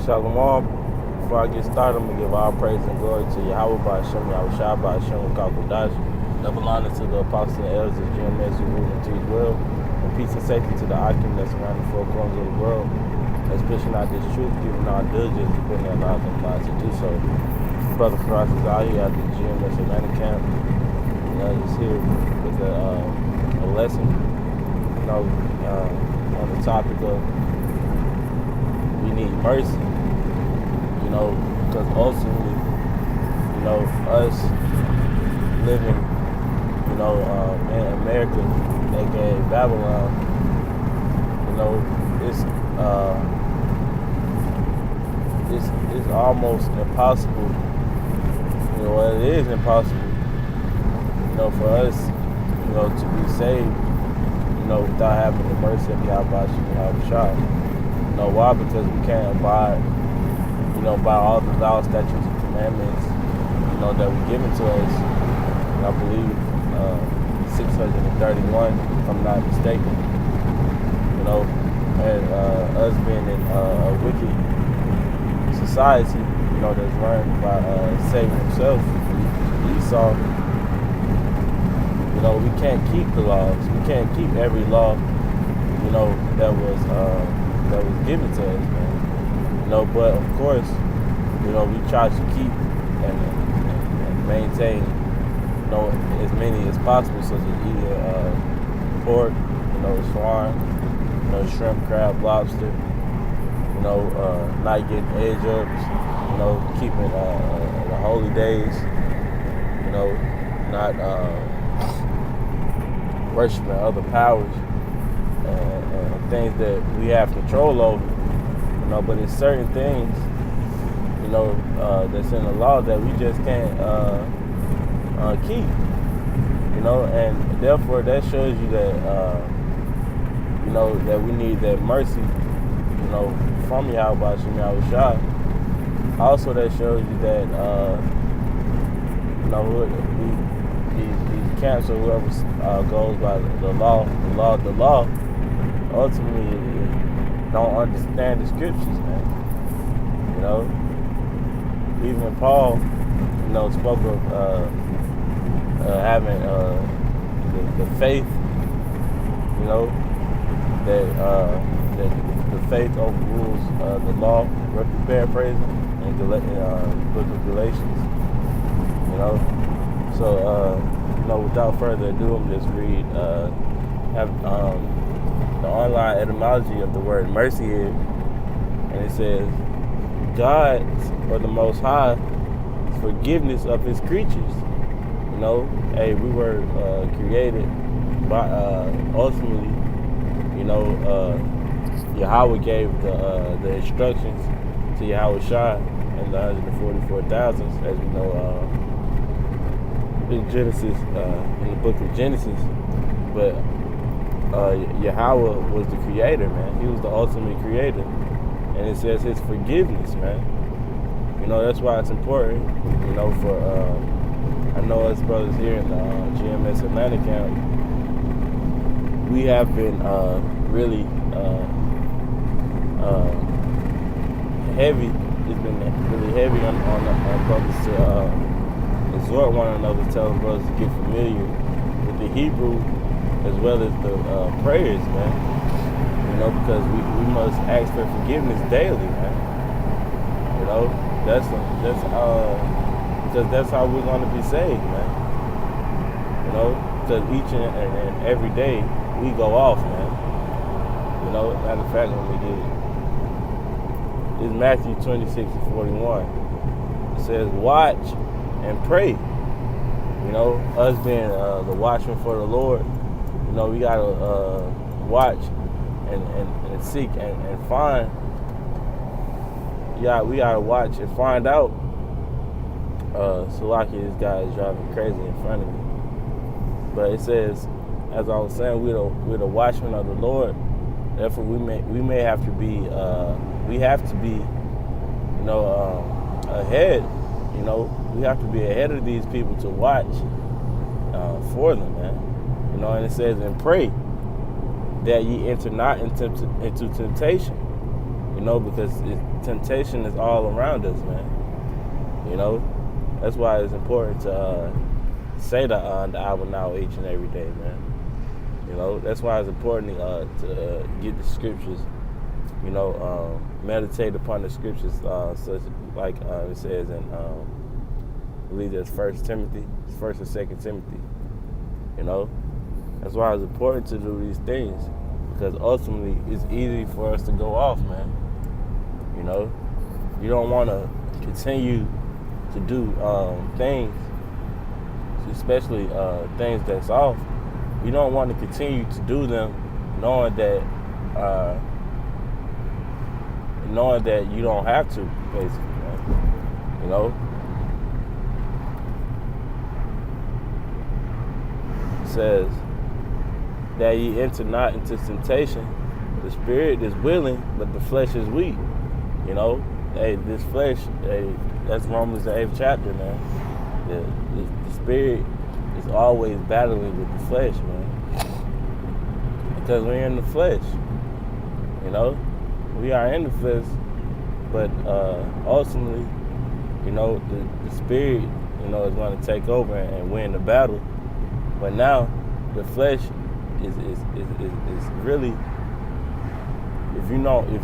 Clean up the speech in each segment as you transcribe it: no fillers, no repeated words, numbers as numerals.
Shalom. Before I get started, I'm going to give all praise and glory to Yahweh by Hashem, Yahushua by Hashem, Kakodash. Double honor to the apostles and elders of GMS who rule into his will. And peace and safety to the Akim that's around the four corners of the world. That's pushing out this truth, giving our diligence to putting their lives on lives to do so. Brother Faraz is out here at the GMS Atlanta camp. He's here with a lesson, on the topic of we need mercy, because ultimately, us living, in America, aka Babylon, it's almost impossible. It is impossible, for us, to be saved, without having the mercy of Yahweh Shah. Why? Because we can't abide, by all the laws, statutes, and commandments, that were given to us. I believe 631, if I'm not mistaken. And us being in a wicked society, that's run by Satan himself, Esau. We can't keep the laws. We can't keep every law, that was given to us, man. But of course, we try to keep and maintain, as many as possible, such as eating pork, swine, shrimp, crab, lobster, not getting edge ups, keeping the holy days, not worshiping other powers and things that we have control over, but it's certain things, that's in the law that we just can't keep, and therefore that shows you that, that we need that mercy, from Yahweh Shah. Also, that shows you that, these camps or whoever goes by the law, ultimately don't understand the scriptures, man. Even Paul, spoke of having the faith, that the faith overrules the law. Roughly paraphrasing in the book of Galatians. So without further ado, I'm just read have the online etymology of the word mercy here, and it says God's or the Most High forgiveness of His creatures. We were created by ultimately, Yahweh gave the instructions to Yahweh Shah and the 144,000, as we know, in Genesis, in the book of Genesis. But Yahweh was the creator, man. He was the ultimate creator. And it says His forgiveness, man. That's why it's important, for, I know us brothers here in the GMS Atlanta camp, we have been really heavy. It's been really heavy on brothers to exhort one another, telling brothers to get familiar with the Hebrew as well as the prayers, man. Because we must ask for forgiveness daily, man. That's because that's how we're going to be saved, man. Because each and every day we go off, man. Matter of fact, when we get it, it's Matthew 26:41. It says, "Watch and pray." Us being the watchman for the Lord, we gotta watch and seek and find. Yeah, we gotta watch and find out. Salaki, this guy is driving crazy in front of me. But it says, as I was saying, we're the watchmen of the Lord. Therefore, we may have to be ahead. We have to be ahead of these people to watch for them, man. And it says, and pray that ye enter not into temptation. because temptation is all around us, man. That's why it's important to say the I will now each and every day, man. That's why it's important to get the scriptures, meditate upon the scriptures, such like it says in, I believe that's 1 Timothy, 1 and 2 Timothy. That's why it's important to do these things, because ultimately it's easy for us to go off, man. You don't want to continue to do things, especially things that's off. You don't want to continue to do them knowing that you don't have to, basically, man. It says that ye enter not into temptation. The spirit is willing, but the flesh is weak. This flesh, that's Romans the 8th chapter, man. The spirit is always battling with the flesh, man. Because we're in the flesh. We are in the flesh, but ultimately, the spirit, is going to take over and win the battle. But now, the flesh is really, if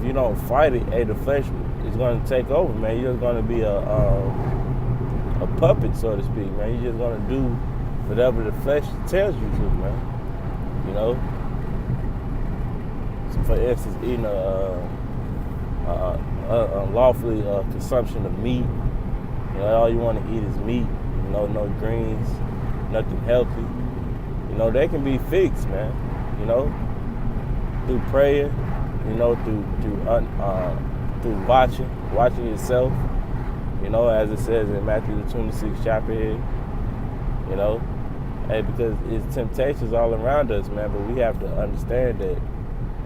you don't fight it, the flesh is going to take over, man. You're just going to be a puppet, so to speak, man. You're just going to do whatever the flesh tells you to, man. So for instance, eating unlawfully consumption of meat. All you want to eat is meat. No greens, nothing healthy. They can be fixed, man. Through prayer. Through watching yourself. As it says in Matthew the 26th chapter here. Because it's temptations all around us, man. But we have to understand that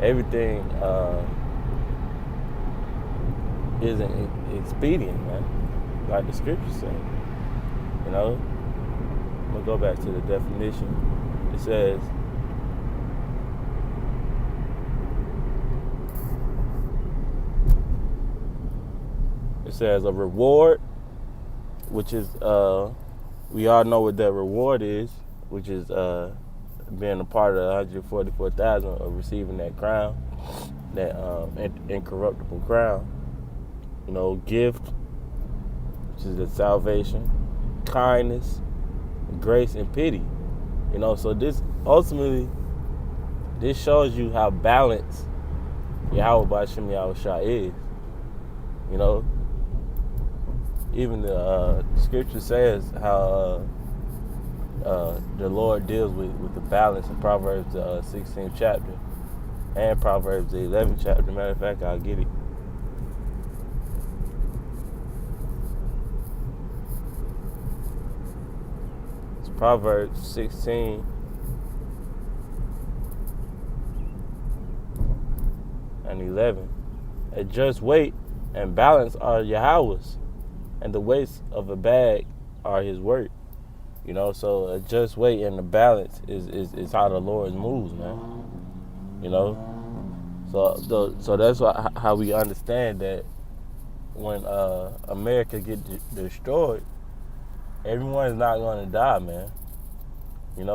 everything isn't expedient, man. Like the scriptures say. I'm gonna go back to the definition. It says, a reward, which is, we all know what that reward is, which is being a part of the 144,000 of receiving that crown, that incorruptible crown. Gift, which is the salvation, kindness, grace, and pity. So this ultimately, this shows you how balanced Yahweh B'Shem Yahushua is. Even the scripture says how the Lord deals with the balance in Proverbs 16th chapter and Proverbs 11th chapter. Matter of fact, I'll get it. It's Proverbs 16 and 11. A just weight and balance are Yahweh's, and the weights of a bag are his work. So a just weight and the balance is how the Lord moves, man. So that's how we understand that when America get destroyed, everyone is not going to die, man. And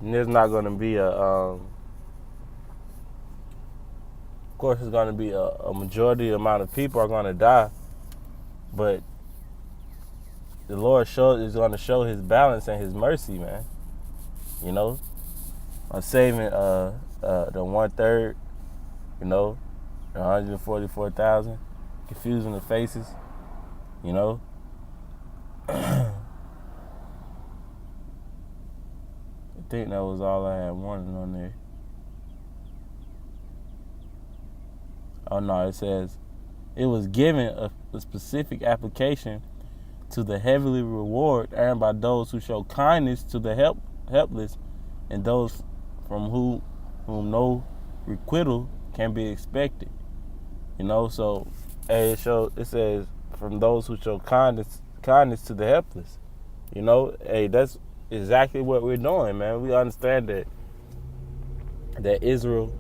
there's not going to be of course, it's going to be a majority amount of people are going to die, but the Lord is going to show his balance and his mercy, man. I'm saving the 1/3, the 144,000, confusing the faces, I think that was all I had wanted on there. Oh no, it says, it was given a specific application to the heavenly reward earned by those who show kindness to the helpless and those from whom no requital can be expected. So it says from those who show kindness to the helpless. That's exactly what we're doing, man. We understand that Israel,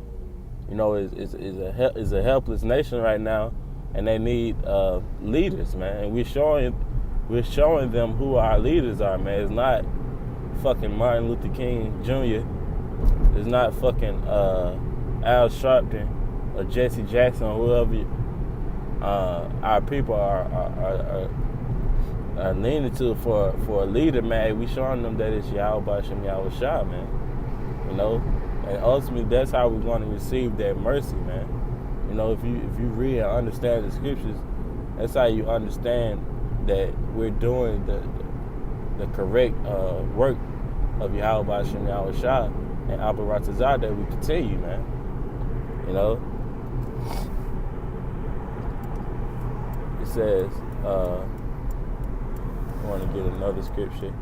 is a helpless nation right now, and they need leaders, man. And we're showing them who our leaders are, man. It's not fucking Martin Luther King Jr. It's not fucking Al Sharpton or Jesse Jackson or whoever our people are leaning to for a leader, man. We showing them that it's Yahweh Shem Yahweh Shah, man. And ultimately that's how we're going to receive that mercy, man. If you read and understand the scriptures, that's how you understand that we're doing the correct work of Yahweh Shem Yahweh Shah and Abaratazah, that we continue, man. It says, I want to get another scripture.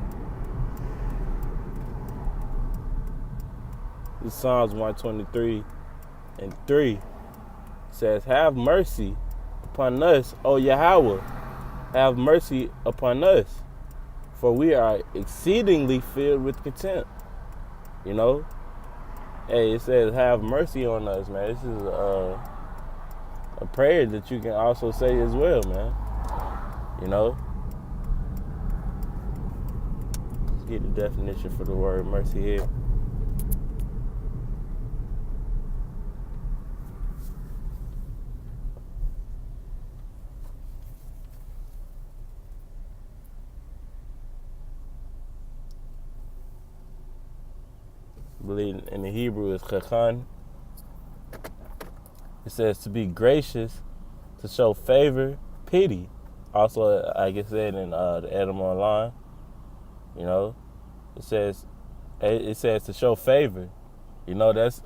This Psalms 123:3 says, "Have mercy upon us, O Yahweh, have mercy upon us, for we are exceedingly filled with contempt." Hey, it says, "Have mercy on us," man. This is a prayer that you can also say as well, man. Let's get the definition for the word mercy here. I believe in the Hebrew is chachan. It says to be gracious, to show favor, pity. Also, like I said in the Edom Online, it says to show favor. That's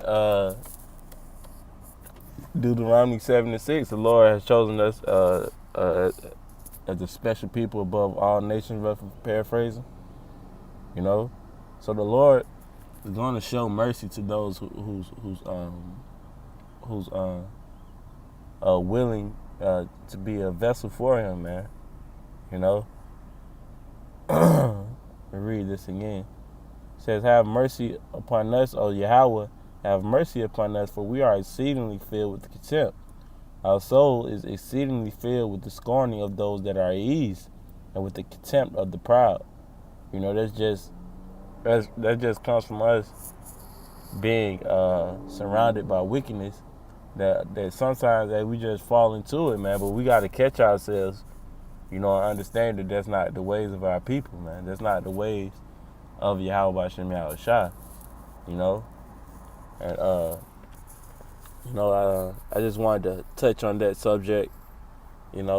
Deuteronomy 7:6. The Lord has chosen us as a special people above all nations, roughly paraphrasing. So the Lord is going to show mercy to those who's willing to be a vessel for Him, man. Read this again. It says, "Have mercy upon us, O Yahweh, have mercy upon us, for we are exceedingly filled with contempt. Our soul is exceedingly filled with the scorning of those that are at ease, and with the contempt of the proud." That just comes from us being surrounded by wickedness. That sometimes that we just fall into it, man. But we got to catch ourselves, and understand that that's not the ways of our people, man. That's not the ways of Yahweh Shem Yahweh Shah, And I just wanted to touch on that subject, and